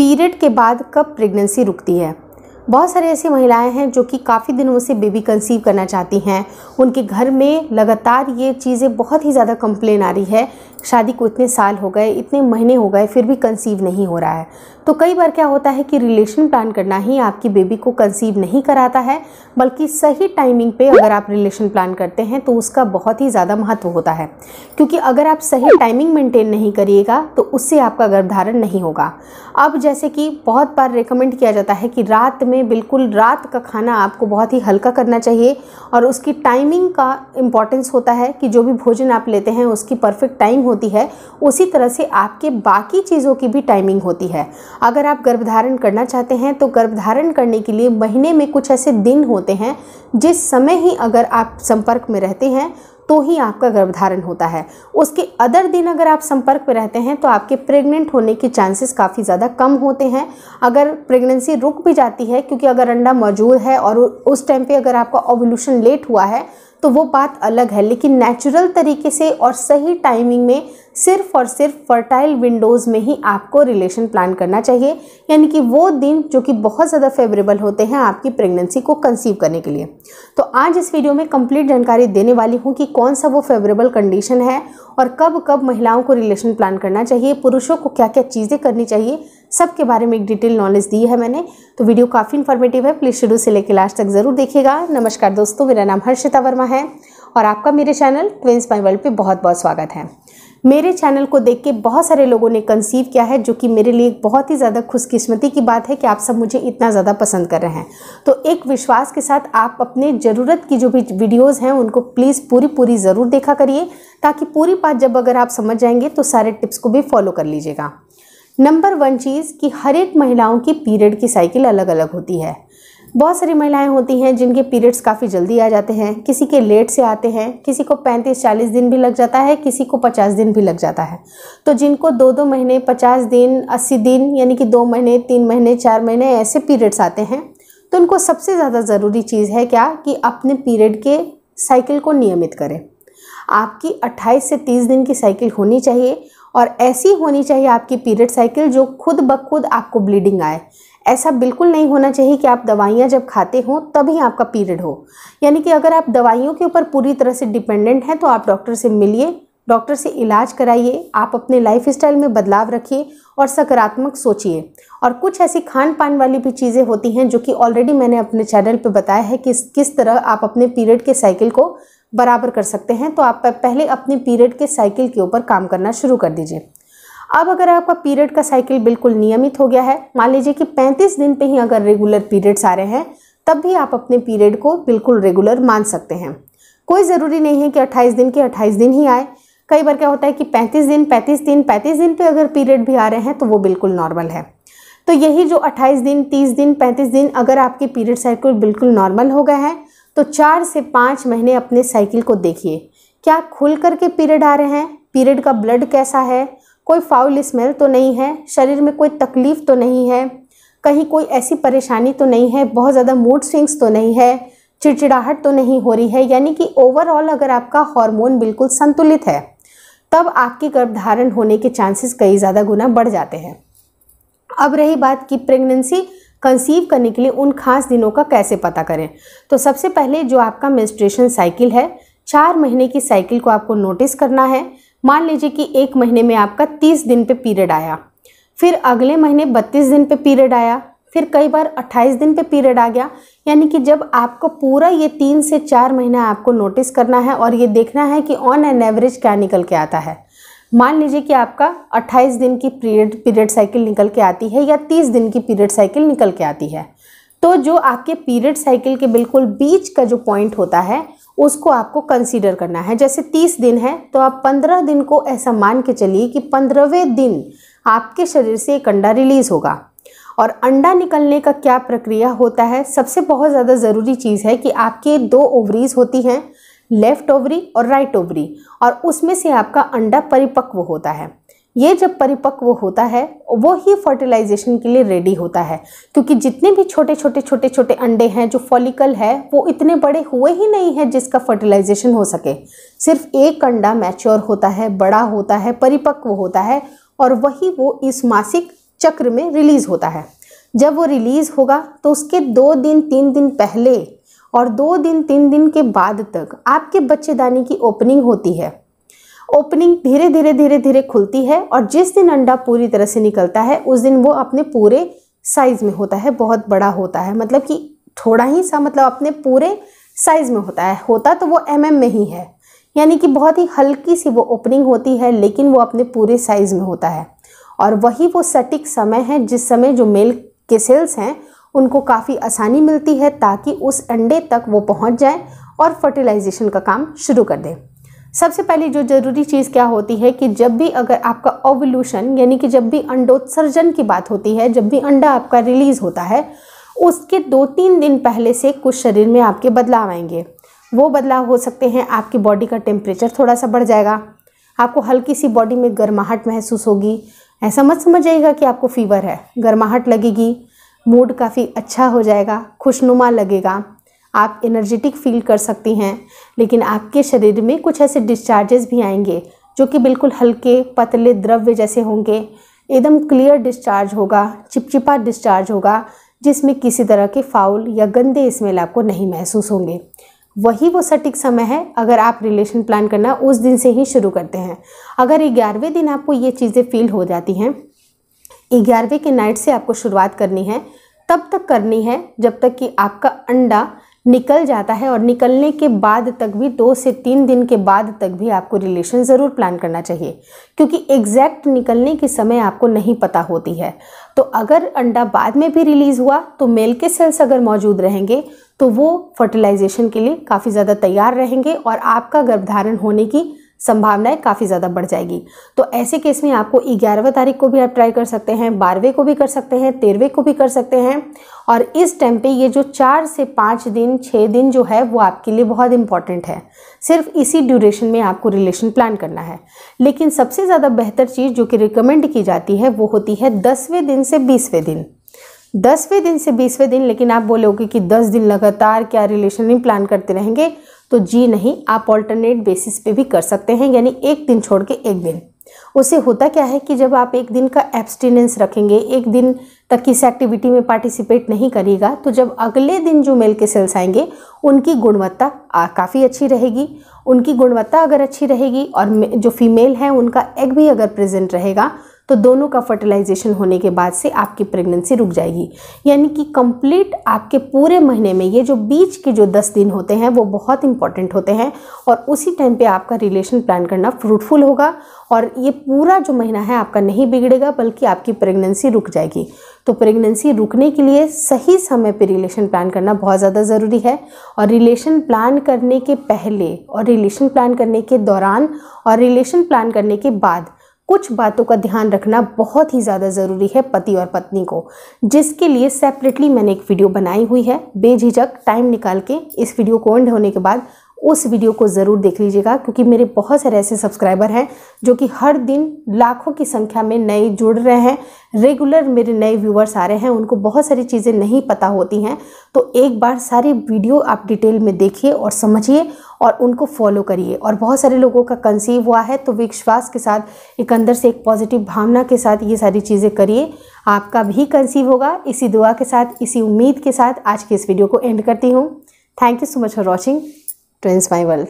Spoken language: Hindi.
पीरियड के बाद कब प्रेगनेंसी रुकती है। बहुत सारी ऐसी महिलाएं हैं जो कि काफ़ी दिनों से बेबी कंसीव करना चाहती हैं। उनके घर में लगातार ये चीज़ें बहुत ही ज़्यादा कंप्लेन आ रही है, शादी को इतने साल हो गए, इतने महीने हो गए, फिर भी कंसीव नहीं हो रहा है। तो कई बार क्या होता है कि रिलेशन प्लान करना ही आपकी बेबी को कंसीव नहीं कराता है, बल्कि सही टाइमिंग पे अगर आप रिलेशन प्लान करते हैं तो उसका बहुत ही ज़्यादा महत्व होता है। क्योंकि अगर आप सही टाइमिंग मेंटेन नहीं करिएगा तो उससे आपका गर्भधारण नहीं होगा। अब जैसे कि बहुत बार रिकमेंड किया जाता है कि रात में बिल्कुल रात का खाना आपको बहुत ही हल्का करना चाहिए, और उसकी टाइमिंग का इम्पॉर्टेंस होता है कि जो भी भोजन आप लेते हैं उसकी परफेक्ट टाइम होती है, उसी तरह से आपके बाकी चीज़ों की भी टाइमिंग होती है। अगर आप गर्भधारण करना चाहते हैं तो गर्भधारण करने के लिए महीने में कुछ ऐसे दिन होते हैं जिस समय ही अगर आप संपर्क में रहते हैं तो ही आपका गर्भधारण होता है। उसके अदर दिन अगर आप संपर्क में रहते हैं तो आपके प्रेग्नेंट होने के चांसेस काफ़ी ज़्यादा कम होते हैं। अगर प्रेगनेंसी रुक भी जाती है, क्योंकि अगर अंडा मौजूद है और उस टाइम पे अगर आपका ओव्यूलेशन लेट हुआ है तो वो बात अलग है, लेकिन नेचुरल तरीके से और सही टाइमिंग में सिर्फ और सिर्फ फर्टाइल विंडोज़ में ही आपको रिलेशन प्लान करना चाहिए। यानी कि वो दिन जो कि बहुत ज़्यादा फेवरेबल होते हैं आपकी प्रेगनेंसी को कंसीव करने के लिए। तो आज इस वीडियो में कंप्लीट जानकारी देने वाली हूँ कि कौन सा वो फेवरेबल कंडीशन है और कब कब महिलाओं को रिलेशन प्लान करना चाहिए, पुरुषों को क्या क्या चीज़ें करनी चाहिए, सब के बारे में एक डिटेल नॉलेज दी है मैंने। तो वीडियो काफ़ी इन्फॉर्मेटिव है, प्लीज़ शुरू से लेकर लास्ट तक ज़रूर देखिएगा। नमस्कार दोस्तों, मेरा नाम हर्षिता वर्मा है और आपका मेरे चैनल ट्विंस माय वर्ल्ड पे बहुत बहुत स्वागत है। मेरे चैनल को देख के बहुत सारे लोगों ने कंसीव किया है, जो कि मेरे लिए बहुत ही ज़्यादा खुशकिस्मती की बात है कि आप सब मुझे इतना ज़्यादा पसंद कर रहे हैं। तो एक विश्वास के साथ आप अपने ज़रूरत की जो भी वीडियोज़ हैं उनको प्लीज़ पूरी ज़रूर देखा करिए, ताकि पूरी बात जब अगर आप समझ जाएंगे तो सारे टिप्स को भी फॉलो कर लीजिएगा। नंबर 1 चीज़ कि हर एक महिलाओं की पीरियड की साइकिल अलग अलग होती है। बहुत सारी महिलाएं होती हैं जिनके पीरियड्स काफ़ी जल्दी आ जाते हैं, किसी के लेट से आते हैं, किसी को 35-40 दिन भी लग जाता है, किसी को 50 दिन भी लग जाता है। तो जिनको 2-2 महीने, 50 दिन, 80 दिन, यानी कि 2 महीने, 3 महीने, 4 महीने ऐसे पीरियड्स आते हैं, तो उनको सबसे ज़्यादा ज़रूरी चीज़ है क्या कि अपने पीरियड के साइकिल को नियमित करें। आपकी 28 से 30 दिन की साइकिल होनी चाहिए, और ऐसी होनी चाहिए आपकी पीरियड साइकिल जो खुद ब खुद आपको ब्लीडिंग आए। ऐसा बिल्कुल नहीं होना चाहिए कि आप दवाइयाँ जब खाते हो तभी आपका पीरियड हो। यानी कि अगर आप दवाइयों के ऊपर पूरी तरह से डिपेंडेंट हैं तो आप डॉक्टर से मिलिए, डॉक्टर से इलाज कराइए, आप अपने लाइफ स्टाइल में बदलाव रखिए और सकारात्मक सोचिए। और कुछ ऐसी खान पान वाली भी चीज़ें होती हैं जो कि ऑलरेडी मैंने अपने चैनल पे बताया है कि किस तरह आप अपने पीरियड के साइकिल को बराबर कर सकते हैं। तो आप पहले अपने पीरियड के साइकिल के ऊपर काम करना शुरू कर दीजिए। अब अगर आपका पीरियड का साइकिल बिल्कुल नियमित हो गया है, मान लीजिए कि 35 दिन पे ही अगर रेगुलर पीरियड्स आ रहे हैं, तब भी आप अपने पीरियड को बिल्कुल रेगुलर मान सकते हैं। कोई ज़रूरी नहीं है कि 28 दिन के 28 दिन ही आए। कई बार क्या होता है कि 35 दिन पे अगर पीरियड भी आ रहे हैं तो वो बिल्कुल नॉर्मल है। तो यही जो 28 दिन, 30 दिन, 35 दिन अगर आपके पीरियड साइकिल बिल्कुल नॉर्मल हो गए हैं तो 4 से 5 महीने अपने साइकिल को देखिए। क्या खुल करके पीरियड आ रहे हैं, पीरियड का ब्लड कैसा है, कोई फाउल स्मेल तो नहीं है, शरीर में कोई तकलीफ तो नहीं है, कहीं कोई ऐसी परेशानी तो नहीं है, बहुत ज़्यादा मूड स्विंग्स तो नहीं है, चिड़चिड़ाहट तो नहीं हो रही है, यानी कि ओवरऑल अगर आपका हार्मोन बिल्कुल संतुलित है, तब आपकी गर्भधारण होने के चांसेस कई ज़्यादा गुना बढ़ जाते हैं। अब रही बात कि प्रेगनेंसी कंसीव करने के लिए उन खास दिनों का कैसे पता करें। तो सबसे पहले जो आपका मेंस्ट्रुएशन साइकिल है, 4 महीने की साइकिल को आपको नोटिस करना है। मान लीजिए कि 1 महीने में आपका 30 दिन पे पीरियड आया, फिर अगले महीने 32 दिन पे पीरियड आया, फिर कई बार 28 दिन पे पीरियड आ गया। यानी कि जब आपको पूरा ये 3 से 4 महीना आपको नोटिस करना है और ये देखना है कि ऑन एन एवरेज क्या निकल के आता है। मान लीजिए कि आपका 28 दिन की पीरियड साइकिल निकल के आती है या 30 दिन की पीरियड साइकिल निकल के आती है, तो जो आपके पीरियड साइकिल के बिल्कुल बीच का जो पॉइंट होता है उसको आपको कंसीडर करना है। जैसे 30 दिन है तो आप 15 दिन को ऐसा मान के चलिए कि 15वें दिन आपके शरीर से एक अंडा रिलीज़ होगा। और अंडा निकलने का क्या प्रक्रिया होता है, सबसे बहुत ज़्यादा ज़रूरी चीज़ है कि आपके 2 ओवरीज होती हैं, लेफ्ट ओवरी और राइट ओवरी, और उसमें से आपका अंडा परिपक्व होता है। ये जब परिपक्व होता है वो ही फर्टिलाइजेशन के लिए रेडी होता है, क्योंकि जितने भी छोटे छोटे अंडे हैं, जो फॉलिकल है, वो इतने बड़े हुए ही नहीं है जिसका फर्टिलाइजेशन हो सके। सिर्फ एक अंडा मैच्योर होता है, बड़ा होता है, परिपक्व होता है, और वही वो इस मासिक चक्र में रिलीज़ होता है। जब वो रिलीज़ होगा तो उसके 2 दिन 3 दिन पहले और 2 दिन 3 दिन के बाद तक आपके बच्चेदानी की ओपनिंग होती है। ओपनिंग धीरे धीरे धीरे धीरे खुलती है और जिस दिन अंडा पूरी तरह से निकलता है उस दिन वो अपने पूरे साइज़ में होता है, बहुत बड़ा होता है, मतलब कि थोड़ा ही सा, मतलब अपने पूरे साइज़ में होता है। होता तो वो mm में ही है, यानी कि बहुत ही हल्की सी वो ओपनिंग होती है, लेकिन वो अपने पूरे साइज़ में होता है। और वही वो सटीक समय है जिस समय जो मेल के सेल्स हैं उनको काफ़ी आसानी मिलती है ताकि उस अंडे तक वो पहुंच जाए और फर्टिलाइजेशन का काम शुरू कर दें। सबसे पहले जो ज़रूरी चीज़ क्या होती है कि जब भी अगर आपका ओव्यूलेशन यानी कि जब भी अंडोत्सर्जन की बात होती है, जब भी अंडा आपका रिलीज़ होता है, उसके 2-3 दिन पहले से कुछ शरीर में आपके बदलाव आएंगे। वो बदलाव हो सकते हैं, आपकी बॉडी का टेम्परेचर थोड़ा सा बढ़ जाएगा, आपको हल्की सी बॉडी में गर्माहट महसूस होगी। ऐसा मत समझिएगा कि आपको फीवर है, गर्माहट लगेगी, मूड काफ़ी अच्छा हो जाएगा, खुशनुमा लगेगा, आप एनर्जेटिक फील कर सकती हैं। लेकिन आपके शरीर में कुछ ऐसे डिस्चार्जेस भी आएंगे जो कि बिल्कुल हल्के पतले द्रव्य जैसे होंगे, एकदम क्लियर डिस्चार्ज होगा, चिपचिपा डिस्चार्ज होगा, जिसमें किसी तरह के फाउल या गंदे स्मेल आपको नहीं महसूस होंगे। वही वो सटीक समय है अगर आप रिलेशन प्लान करना उस दिन से ही शुरू करते हैं। अगर 11वें दिन आपको ये चीज़ें फील हो जाती हैं, 11वें के नाइट से आपको शुरुआत करनी है, तब तक करनी है जब तक कि आपका अंडा निकल जाता है। और निकलने के बाद तक भी 2 से 3 दिन के बाद तक भी आपको रिलेशन ज़रूर प्लान करना चाहिए, क्योंकि एग्जैक्ट निकलने के समय आपको नहीं पता होती है। तो अगर अंडा बाद में भी रिलीज़ हुआ तो मेल के सेल्स अगर मौजूद रहेंगे तो वो फर्टिलाइजेशन के लिए काफ़ी ज़्यादा तैयार रहेंगे और आपका गर्भधारण होने की संभावनाएं काफ़ी ज़्यादा बढ़ जाएगी। तो ऐसे केस में आपको 11वें तारीख को भी आप ट्राई कर सकते हैं, 12वें को भी कर सकते हैं, 13वें को भी कर सकते हैं। और इस टाइम पे ये जो 4 से 5 दिन 6 दिन जो है वो आपके लिए बहुत इंपॉर्टेंट है। सिर्फ इसी ड्यूरेशन में आपको रिलेशन प्लान करना है। लेकिन सबसे ज़्यादा बेहतर चीज़ जो कि रिकमेंड की जाती है वो होती है 10वें दिन से 20वें दिन। 10वें दिन से 20वें दिन। लेकिन आप बोलोगे कि 10 दिन लगातार क्या रिलेशन नहीं प्लान करते रहेंगे, तो जी नहीं, आप ऑल्टरनेट बेसिस पे भी कर सकते हैं, यानी एक दिन छोड़ के एक दिन। उससे होता क्या है कि जब आप एक दिन का एब्सटिनेंस रखेंगे, एक दिन तक किसी एक्टिविटी में पार्टिसिपेट नहीं करिएगा, तो जब अगले दिन जो मेल के सेल्स आएंगे उनकी गुणवत्ता काफ़ी अच्छी रहेगी। उनकी गुणवत्ता अगर अच्छी रहेगी और जो फीमेल है उनका एग भी अगर प्रेजेंट रहेगा तो दोनों का फर्टिलाइजेशन होने के बाद से आपकी प्रेगनेंसी रुक जाएगी। यानी कि कंप्लीट आपके पूरे महीने में ये जो बीच के जो 10 दिन होते हैं वो बहुत इंपॉर्टेंट होते हैं और उसी टाइम पे आपका रिलेशन प्लान करना फ्रूटफुल होगा और ये पूरा जो महीना है आपका नहीं बिगड़ेगा बल्कि आपकी प्रेगनेंसी रुक जाएगी। तो प्रेगनेंसी रुकने के लिए सही समय पे रिलेशन प्लान करना बहुत ज़्यादा ज़रूरी है। और रिलेशन प्लान करने के पहले और रिलेशन प्लान करने के दौरान और रिलेशन प्लान करने के बाद कुछ बातों का ध्यान रखना बहुत ही ज़्यादा ज़रूरी है पति और पत्नी को, जिसके लिए सेपरेटली मैंने एक वीडियो बनाई हुई है। बेझिझक टाइम निकाल के इस वीडियो को एंड होने के बाद उस वीडियो को ज़रूर देख लीजिएगा, क्योंकि मेरे बहुत सारे ऐसे सब्सक्राइबर हैं जो कि हर दिन लाखों की संख्या में नए जुड़ रहे हैं, रेगुलर मेरे नए व्यूवर्स आ रहे हैं, उनको बहुत सारी चीज़ें नहीं पता होती हैं। तो एक बार सारी वीडियो आप डिटेल में देखिए और समझिए और उनको फॉलो करिए। और बहुत सारे लोगों का कंसीव हुआ है तो विश्वास के साथ, एक अंदर से एक पॉजिटिव भावना के साथ ये सारी चीज़ें करिए, आपका भी कंसीव होगा। इसी दुआ के साथ, इसी उम्मीद के साथ आज की इस वीडियो को एंड करती हूँ। Thank you so much for watching twins my world.